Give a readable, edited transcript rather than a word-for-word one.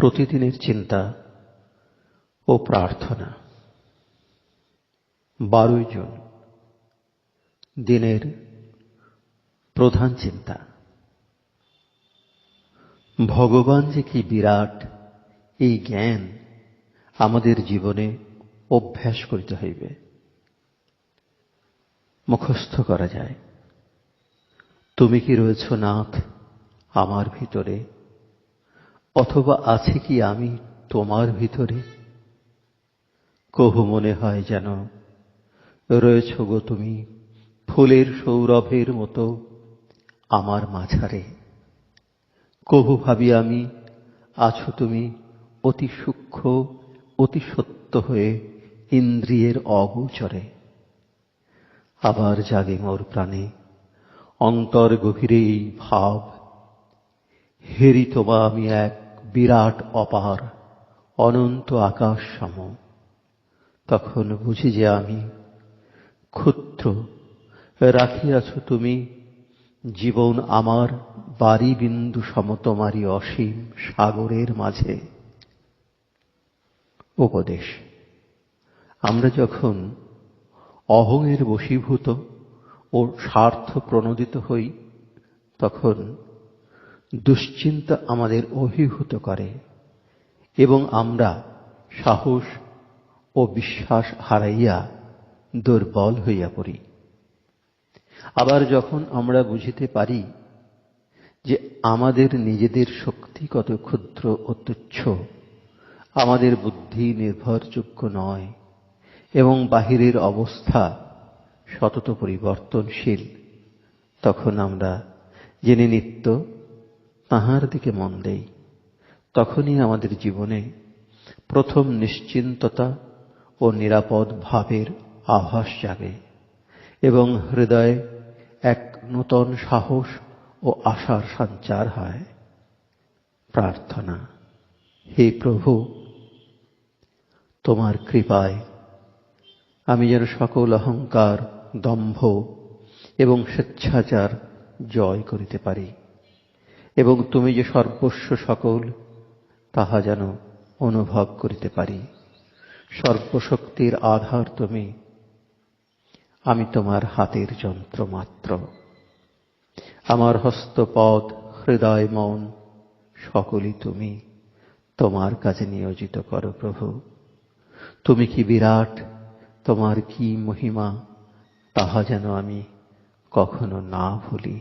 প্রতিদিনের চিন্তা ও প্রার্থনা। 12 জুন, দিনের প্রধান চিন্তা। ভগবান যে কি বিরাট, এই জ্ঞান আমাদের জীবনে অভ্যাস করিতে হইবে। মুখস্থ করা যায়, তুমি কি রয়েছ নাথ আমার ভিতরে, অথবা আছে কি আমি তোমার ভিতরে? কহু মনে হয় যেন রয়েছ গো তুমি ফুলের সৌরভের মতো আমার মাঝারে। কহু ভাবি আমি আছো তুমি অতি সূক্ষ্ম অতি সত্য হয়ে ইন্দ্রিয়ের অগোচরে। আবার জাগে মোর প্রাণে অন্তর গভীরে এই ভাব, হেরি তোমা আমি এক বিরাট অপার অনন্ত আকাশ সম। তখন বুঝি যে আমি ক্ষুদ্র, রাখিয়াছ তুমি জীবন আমার বারি বিন্দু সম তোমারই অসীম সাগরের মাঝে। উপদেশ: আমরা যখন অহংয়ের বশীভূত ও স্বার্থ প্রণোদিত হই, তখন দুশ্চিন্তা আমাদের অভিভূত করে এবং আমরা সাহস ও বিশ্বাস হারাইয়া দুর্বল হইয়া পড়ি। আবার যখন আমরা বুঝিতে পারি যে আমাদের নিজেদের শক্তি কত ক্ষুদ্র ও তুচ্ছ, আমাদের বুদ্ধি নির্ভরযোগ্য নয় এবং বাহিরের অবস্থা সতত পরিবর্তনশীল, তখন আমরা যিনি নিত্য তাঁহার দিকে মন দেই। তখনই আমাদের জীবনে প্রথম নিশ্চিন্ততা ও নিরাপদ ভাবের আভাস জাগে এবং হৃদয়ে এক নূতন সাহস ও আশার সঞ্চার হয়। প্রার্থনা: হে প্রভু, তোমার কৃপায় আমি যেন সকল অহংকার, দম্ভ এবং স্বেচ্ছাচার জয় করিতে পারি এবং তুমি যে সর্বস্ব সকল তাহা যেন অনুভব করিতে পারি। সর্বশক্তির আধার তুমি, আমি তোমার হাতের যন্ত্র মাত্র। আমার হস্তপদ, হৃদয়, মন সকলই তুমি তোমার কাজে নিয়োজিত করো প্রভু। তুমি কি বিরাট, তোমার কি মহিমা, তাহা যেন আমি কখনো না ভুলি।